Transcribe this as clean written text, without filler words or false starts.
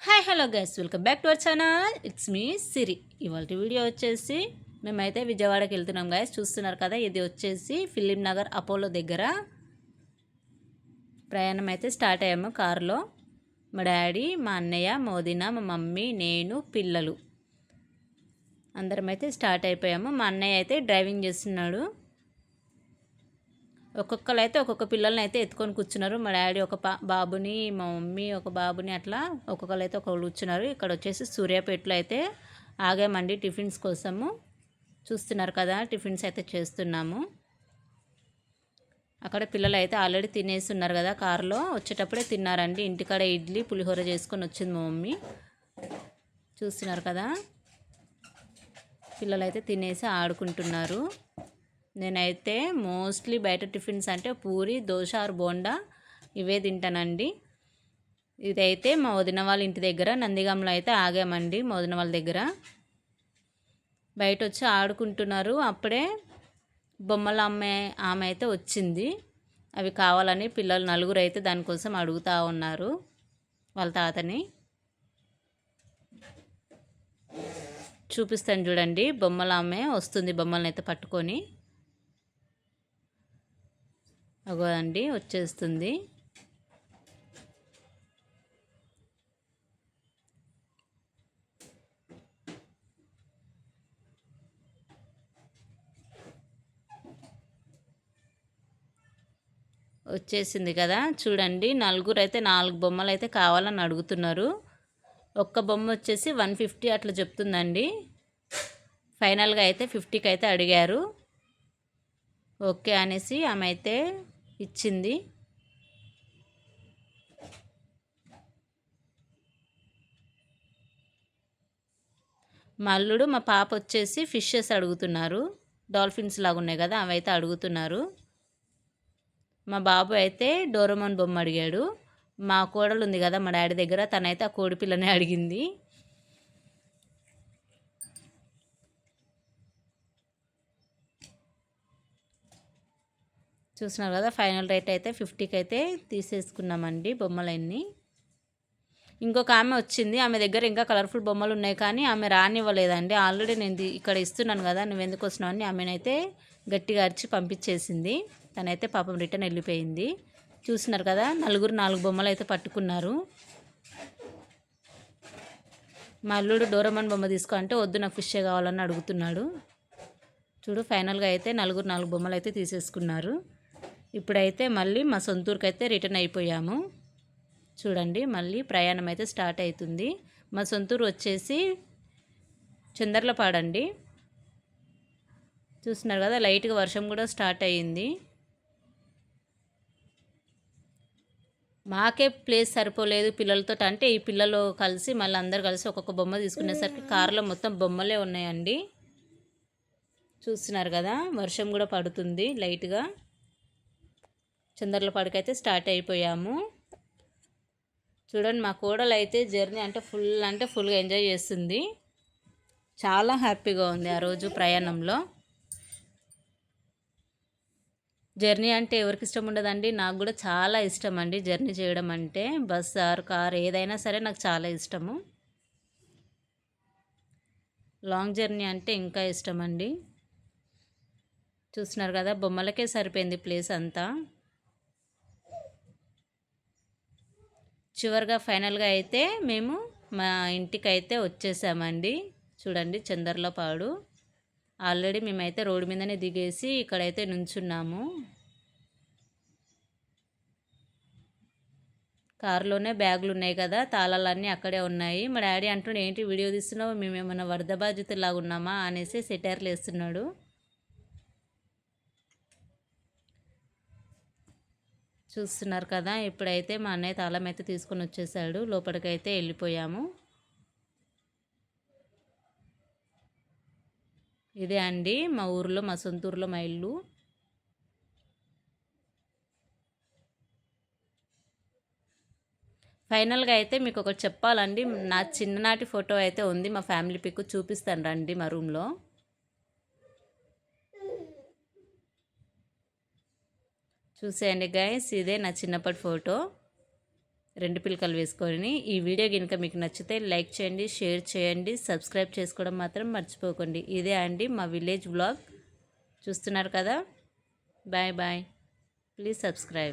Hi hello guys, welcome back to our channel. It's me Siri. ఇవాళ video వచ్చేసి మేమైతే విజయవాడకి వెళ్తున్నాం గైస్. చూస్తున్నారు కదా, ఇది వచ్చేసి ఫిలిం నగర్ అపోలో దగ్గర ప్రయాణం అయితే స్టార్ట్ అయ్యాము కారులో. మా డాడీ, మా అన్నయ్య, మా వదిన, మా మమ్మీ, నేను, పిల్లలు అందరం అయితే స్టార్ట్ అయిపోయాము. మా అన్నయ్య అయితే డ్రైవింగ్ చేస్తున్నాడు. ఒక్కొక్కరు అయితే ఒక్కొక్క పిల్లల్ని అయితే ఎత్తుకొని కూర్చున్నారు. మా డాడీ ఒక బాబుని, మా మమ్మీ ఒక బాబుని, అట్లా ఒక్కొక్కరు అయితే ఒక్కొక్కరు కూర్చున్నారు. ఇక్కడ వచ్చేసి సూర్యాపేటలో అయితే ఆగామండి టిఫిన్స్ కోసము. చూస్తున్నారు కదా, టిఫిన్స్ అయితే చేస్తున్నాము. అక్కడ పిల్లలు అయితే ఆల్రెడీ తినేసి ఉన్నారు కదా, కారులో వచ్చేటప్పుడే తిన్నారండి. ఇంటికాడ ఇడ్లీ పులిహోర చేసుకొని వచ్చింది మా మమ్మీ. చూస్తున్నారు కదా, పిల్లలు అయితే తినేసి ఆడుకుంటున్నారు. నేనైతే మోస్ట్లీ బయట టిఫిన్స్ అంటే పూరి, దోశ ఆర్ బోండా ఇవే తింటానండి. ఇదైతే మా వదిన వాళ్ళ ఇంటి దగ్గర నందిగాంలో అయితే ఆగామండి. మా వదిన వాళ్ళ దగ్గర బయట వచ్చి ఆడుకుంటున్నారు. అప్పుడే బొమ్మల ఆమె అయితే వచ్చింది. అవి కావాలని పిల్లలు నలుగురు అయితే దానికోసం అడుగుతూ ఉన్నారు వాళ్ళ తాతని. చూపిస్తాను చూడండి, బొమ్మల ఆమె వస్తుంది బొమ్మలను అయితే పట్టుకొని. అగో అండి, వచ్చేస్తుంది. వచ్చేసింది కదా, చూడండి. నలుగురు అయితే 4 బొమ్మలు అయితే కావాలని అడుగుతున్నారు. ఒక్క బొమ్మ వచ్చేసి 150 అట్లా చెప్తుందండి. ఫైనల్గా అయితే 50కి అయితే అడిగారు. ఓకే అనేసి ఆమె అయితే ఇచ్చింది. మా అల్లుడు, మా పాప వచ్చేసి ఫిషెస్ అడుగుతున్నారు. డాల్ఫిన్స్ లాగా ఉన్నాయి కదా, అవి అయితే అడుగుతున్నారు. మా బాబు అయితే డోరమోన్ బొమ్మ అడిగాడు. మా కోడలు ఉంది కదా మా డాడీ దగ్గర, తనైతే ఆ కోడి పిల్లనే అడిగింది. చూస్తున్నారు కదా, ఫైనల్ రేట్ అయితే 50కి అయితే తీసేసుకున్నామండి బొమ్మలన్నీ. ఇంకొక ఆమె వచ్చింది. ఆమె దగ్గర ఇంకా కలర్ఫుల్ బొమ్మలు ఉన్నాయి, కానీ ఆమె రానివ్వలేదండి. ఆల్రెడీ నేను ఇక్కడ ఇస్తున్నాను కదా, నువ్వు ఎందుకు వచ్చినావు అని ఆమెనైతే గట్టిగా అరిచి పంపించేసింది. తనైతే పాపం రిటర్న్ వెళ్ళిపోయింది. చూస్తున్నారు కదా, నలుగురు 4 బొమ్మలు అయితే పట్టుకున్నారు. మా అల్లుడు డోరమన్ బొమ్మ తీసుకో అంటే వద్దు, నాకు ఫిషే కావాలని అడుగుతున్నాడు. చూడు, ఫైనల్గా అయితే నలుగురు 4 బొమ్మలు అయితే తీసేసుకున్నారు. ఇప్పుడైతే మళ్ళీ మా సొంతూరుకి అయితే రిటర్న్ అయిపోయాము. చూడండి, మళ్ళీ ప్రయాణం అయితే స్టార్ట్ అవుతుంది. మా సొంతూరు వచ్చేసి చందర్లపాడండి. చూస్తున్నారు కదా, లైట్గా వర్షం కూడా స్టార్ట్ అయ్యింది. మాకే ప్లేస్ సరిపోలేదు పిల్లలతో అంటే, ఈ పిల్లలు కలిసి మళ్ళీ అందరు కలిసి ఒక్కొక్క బొమ్మ తీసుకునేసరికి కారులో మొత్తం బొమ్మలే ఉన్నాయండి. చూస్తున్నారు కదా, వర్షం కూడా పడుతుంది లైట్గా. చందర్లపాడుకైతే స్టార్ట్ అయిపోయాము. చూడండి, మా కోడలు అయితే జర్నీ అంటే ఫుల్గా ఎంజాయ్ చేస్తుంది. చాలా హ్యాపీగా ఉంది ఆ రోజు ప్రయాణంలో. జర్నీ అంటే ఎవరికి ఇష్టం ఉండదండి, నాకు కూడా చాలా ఇష్టం అండి జర్నీ చేయడం అంటే. బస్ ఆర్ కార్ ఏదైనా సరే నాకు చాలా ఇష్టము. లాంగ్ జర్నీ అంటే ఇంకా ఇష్టం అండి. చూస్తున్నారు కదా, బొమ్మలకే సరిపోయింది ప్లేస్ అంతా. చివరిగా ఫైనల్గా అయితే మేము మా ఇంటికి అయితే వచ్చేసామండి. చూడండి, చందర్లపాడు. ఆల్రెడీ మేమైతే రోడ్డు మీదనే దిగేసి ఇక్కడైతే నుంచున్నాము. కారులోనే బ్యాగులు ఉన్నాయి కదా, తాళాలన్నీ అక్కడే ఉన్నాయి. మా డాడీ అంటుండే, ఏంటి వీడియో తీస్తున్నావు, మేమేమన్నా వరద బాధ్యతలాగా ఉన్నామా అనేసి సెటైర్లు వేస్తున్నాడు. చూస్తున్నారు కదా, ఇప్పుడైతే మా అన్నయ్య తాళం అయితే తీసుకొని వచ్చేసాడు. లోపలికైతే వెళ్ళిపోయాము. ఇదే అండి మా ఊర్లో, మా సొంత ఊర్లో మా ఇల్లు. ఫైనల్గా అయితే మీకు ఒకటి చెప్పాలండి, నా చిన్ననాటి ఫోటో అయితే ఉంది, మా ఫ్యామిలీ పిక్ చూపిస్తాను రండి మా రూమ్లో. చూసేయండి గైస్, ఇదే నా చిన్నప్పటి ఫోటో. 2 పిలకలు వేసుకొని. ఈ వీడియో కనుక మీకు నచ్చితే లైక్ చేయండి, షేర్ చేయండి, సబ్స్క్రైబ్ చేసుకోవడం మాత్రం మర్చిపోకండి. ఇదే అండి మా విలేజ్ వ్లాగ్. చూస్తున్నారు కదా. Bye bye. Please subscribe.